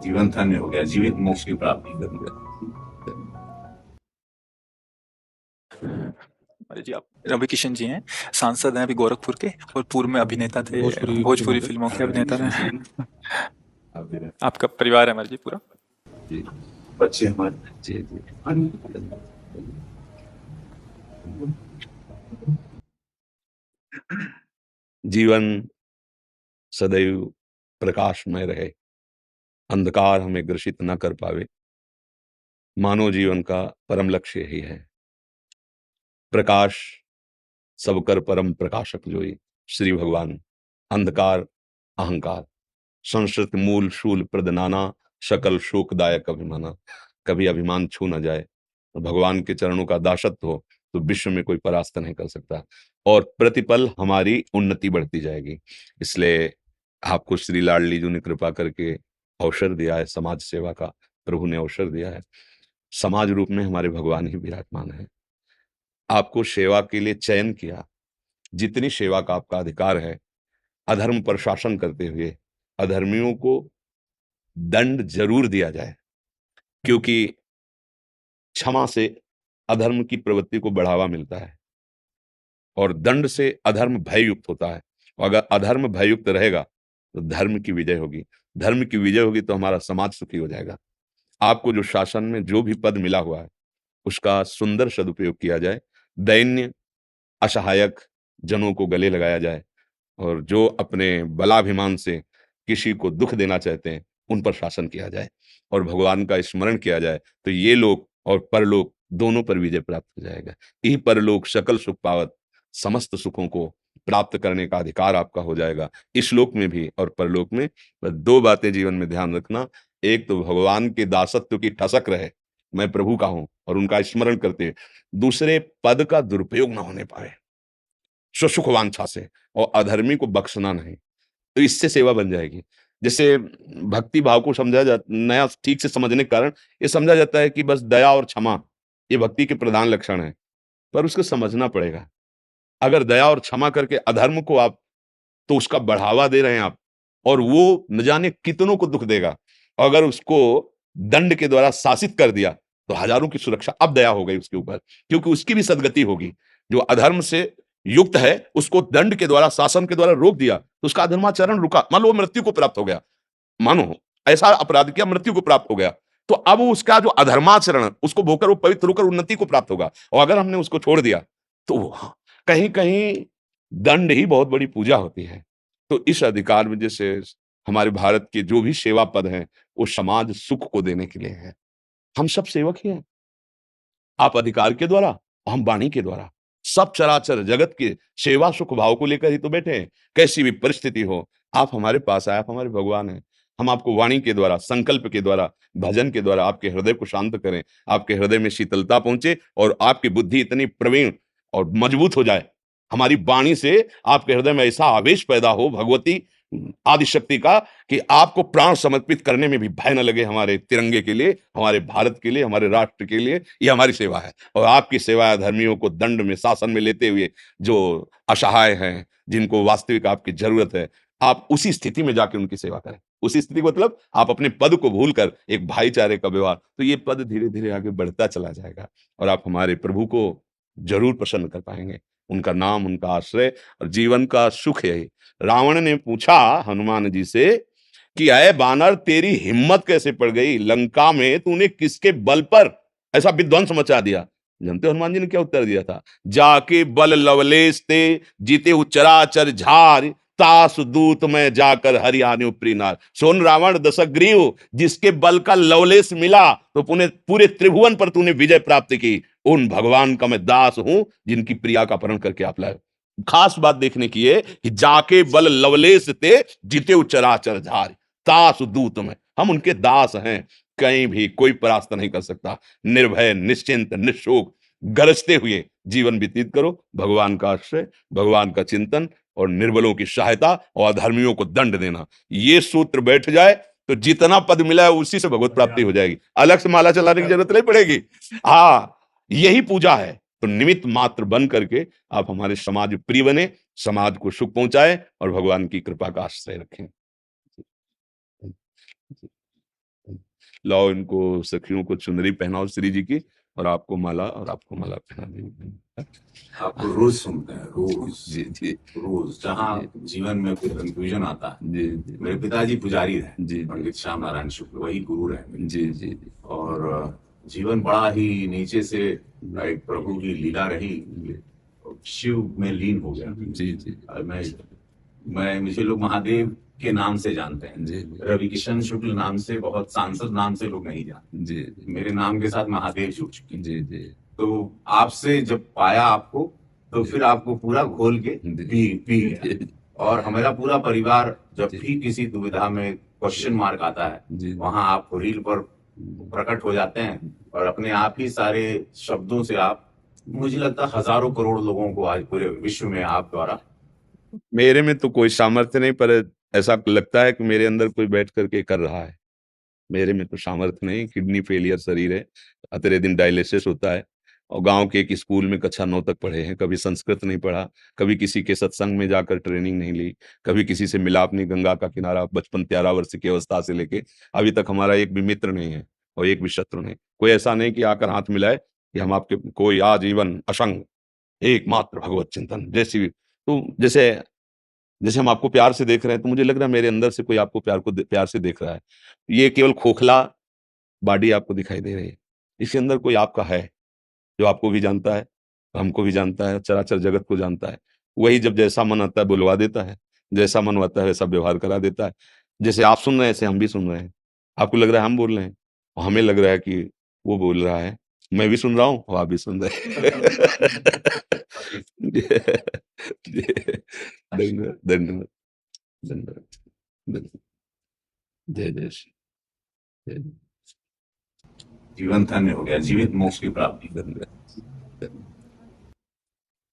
जीवन धन्य हो गया, जीवित मोक्ष की प्राप्ति कर लिया। अरे जी, आप रवि किशन जी हैं, सांसद हैं अभी गोरखपुर के, और पूर्व में अभिनेता थे, भोजपुरी फिल्मों के अभिनेता रहे। आपका परिवार है हमारे जी पूरा। जी, बच्चे हमारे। जी जी। जीवन सदैव प्रकाशमय रहे, अंधकार हमें ग्रसित न कर पावे। मानव जीवन का परम लक्ष्य यही है। प्रकाश सबकर परम प्रकाशक जोई श्री भगवान। अंधकार अहंकार संस्कृत मूल शूल प्रदनाना शकल शोकदायक अभिमाना। कभी अभिमान छू न जाए, तो भगवान के चरणों का दासत्व हो तो विश्व में कोई परास्त नहीं कर सकता, और प्रतिपल हमारी उन्नति बढ़ती जाएगी। इसलिए आपको श्री लाडली जी ने कृपा करके अवसर दिया है, समाज सेवा का प्रभु ने अवसर दिया है। समाज रूप में हमारे भगवान ही विराजमान है। आपको सेवा के लिए चयन किया, जितनी सेवा का आपका अधिकार है, अधर्म पर शासन करते हुए अधर्मियों को दंड जरूर दिया जाए, क्योंकि क्षमा से अधर्म की प्रवृत्ति को बढ़ावा मिलता है और दंड से अधर्म भययुक्त होता है। और अगर अधर्म भययुक्त रहेगा तो धर्म की विजय होगी, धर्म की विजय होगी तो हमारा समाज सुखी हो जाएगा। आपको जो शासन में जो भी पद मिला हुआ है उसका सुंदर सदुपयोग किया जाए, दैन्य असहायक जनों को गले लगाया जाए, और जो अपने बलाभिमान से किसी को दुख देना चाहते हैं उन पर शासन किया जाए, और भगवान का स्मरण किया जाए, तो ये लोक और परलोक दोनों पर विजय प्राप्त हो जाएगा। यही परलोक सकल सुख पावत, समस्त सुखों को प्राप्त करने का अधिकार आपका हो जाएगा, इस लोक में भी और परलोक में। बस दो बातें जीवन में ध्यान रखना, एक तो भगवान के दासत्व की ठसक रहे, मैं प्रभु का हूं, और उनका स्मरण करते, दूसरे पद का दुरुपयोग ना होने पाए स्वसुख वांछा से, और अधर्मी को बख्शना नहीं, तो इससे सेवा बन जाएगी। जैसे भक्ति भाव को समझा जा नया ठीक से समझने के कारण ये समझा जाता है कि बस दया और क्षमा ये भक्ति के प्रधान लक्षण है, पर उसको समझना पड़ेगा। अगर दया और क्षमा करके अधर्म को आप, तो उसका बढ़ावा दे रहे हैं आप, और वो न जाने कितनों को दुख देगा। और अगर उसको दंड के द्वारा शासित कर दिया तो हजारों की सुरक्षा अब दया हो गई उसके ऊपर, क्योंकि उसकी भी सदगति होगी। जो अधर्म से युक्त है उसको दंड के द्वारा, शासन के द्वारा रोक दिया तो उसका अधर्माचरण रुका। मान लो मृत्यु को प्राप्त हो गया, मानो ऐसा अपराध किया मृत्यु को प्राप्त हो गया, तो अब उसका जो अधर्माचरण उसको भोकर वो पवित्र होकर उन्नति को प्राप्त होगा। और अगर हमने उसको छोड़ दिया तो कहीं कहीं दंड ही बहुत बड़ी पूजा होती है। तो इस अधिकार में जैसे हमारे भारत के जो भी सेवा पद हैं वो समाज सुख को देने के लिए है। हम सब सेवक ही हैं, आप अधिकार के द्वारा, हम वाणी के द्वारा। सब चराचर जगत के सेवा सुख भाव को लेकर ही तो बैठे हैं। कैसी भी परिस्थिति हो, आप हमारे पास आए, आप हमारे भगवान हैं। हम आपको वाणी के द्वारा, संकल्प के द्वारा, भजन के द्वारा आपके हृदय को शांत करें, आपके हृदय में शीतलता पहुंचे और आपकी बुद्धि इतनी प्रवीण और मजबूत हो जाए, हमारी वाणी से आपके हृदय में ऐसा आवेश पैदा हो भगवती आदिशक्ति का, कि आपको प्राण समर्पित करने में भी भय न लगे। हमारे तिरंगे के लिए, हमारे भारत के लिए, हमारे राष्ट्र के लिए ये हमारी सेवा है। और आपकी सेवा धर्मियों को दंड में, शासन में लेते हुए, जो असहाय हैं, जिनको वास्तविक आपकी जरूरत है, आप उसी स्थिति में जाके उनकी सेवा करें। उसी स्थिति मतलब आप अपने पद को भूलकर एक भाईचारे का व्यवहार, तो ये पद धीरे धीरे आगे बढ़ता चला जाएगा और आप हमारे प्रभु को जरूर प्रसन्न कर पाएंगे। उनका नाम, उनका आश्रय और जीवन का सुख यही। रावण ने पूछा हनुमान जी से कि अय बानर, तेरी हिम्मत कैसे पड़ गई? लंका में तूने किसके बल पर ऐसा विध्वंस मचा दिया? जानते हो हनुमान जी ने क्या उत्तर दिया था? जाके बल लवलेश ते, जीते चराचर झार, तास दूत में जाकर हरियाणा उपरी नार। सोन रावण दशग्रीव, जिसके बल का लवलेश मिला तो पूरे त्रिभुवन पर तूने विजय प्राप्त की, उन भगवान का मैं दास हूं जिनकी प्रिया का अपहरण करके आप लाए। खास बात देखने की है कि जाके बल लवलेश ते, जीते चराचर झार, तास दूत में, हम उनके दास हैं, कहीं भी कोई परास्त नहीं कर सकता। निर्भय, निश्चिंत, निशोक, गरजते हुए जीवन व्यतीत करो। भगवान का आश्रय, भगवान का चिंतन और निर्बलों की सहायता और अधर्मियों को दंड देना, ये सूत्र बैठ जाए तो जितना पद मिला है उसी से भगवत प्राप्ति हो जाएगी। अलग से माला चलाने की जरूरत नहीं पड़ेगी। हाँ, यही पूजा है। तो निमित्त मात्र बन करके आप हमारे समाज प्रिय बने, समाज को सुख पहुंचाए और भगवान की कृपा का आश्रय रखें। लाओ इनको सखियों को चुनरी पहनाओ श्री जी की, और आपको माला पहना दी। आपको रोज सुनते हैं, रोज जी जी रोज, जहाँ जीवन में कोई कंफ्यूजन आता है। जी जी मेरे पिताजी पुजारी रहे, जी पंडित श्याम नारायण शुक्ल, वही गुरु रहे। जी जी और जीवन बड़ा ही नीचे से एक प्रभु की लीला रही, शिव में लीन हो गया। जी जी और मुझे लोग महादेव के नाम से जानते हैं, जी रवि किशन शुक्ल नाम से, बहुत सांसद नाम से लोग नहीं जानते। जी मेरे नाम के साथ महादेव जुड़ चुके। जी जी तो आपसे जब पाया आपको, तो फिर आपको पूरा घोल के पी गया। और हमारा पूरा परिवार जब भी किसी दुविधा में क्वेश्चन मार्क आता है, वहां आप रील पर प्रकट हो जाते हैं, और अपने आप ही सारे शब्दों से आप, मुझे लगता है हजारों करोड़ लोगों को आज पूरे विश्व में आप द्वारा। मेरे में तो कोई सामर्थ्य नहीं, पर ऐसा लगता है कि मेरे अंदर कोई बैठ करके कर रहा है। मेरे में तो सामर्थ्य नहीं, किडनी फेलियर शरीर है, अतरे दिन डायलिसिस होता है, और गांव के एक स्कूल में कक्षा 9 तक पढ़े हैं, कभी संस्कृत नहीं पढ़ा, कभी किसी के सत्संग में जाकर ट्रेनिंग नहीं ली, कभी किसी से मिलाप नहीं, गंगा का किनारा, बचपन 13 वर्ष की अवस्था से लेके अभी तक हमारा एक भी मित्र नहीं है और एक भी शत्रु नहीं। कोई ऐसा नहीं कि आकर हाथ मिलाए कि हम आपके, कोई आजीवन असंग एकमात्र भगवत चिंतन जैसी। तो जैसे जैसे हम आपको प्यार से देख रहे हैं, तो मुझे लग रहा है मेरे अंदर से कोई आपको प्यार से देख रहा है। ये केवल खोखला बॉडी आपको दिखाई दे रही है, इसके अंदर कोई आपका है जो आपको भी जानता है, हमको भी जानता है, चराचर जगत को जानता है। वही जब जैसा मन आता है बुलवा देता है, जैसा मन आता है वैसा व्यवहार करा देता है। जैसे आप सुन रहे हैं, ऐसे हम भी सुन रहे हैं। आपको लग रहा है हम बोल रहे हैं, और हमें लग रहा है कि वो बोल रहा है। मैं भी सुन रहा हूँ और आप भी सुन रहे हैं। धन्यवाद धन्यवाद धन्यवाद धन्यवाद। जय जय श्री जय जय। जीवन धन्य हो गया, जीवित मोक्ष की प्राप्ति। धन्यवाद।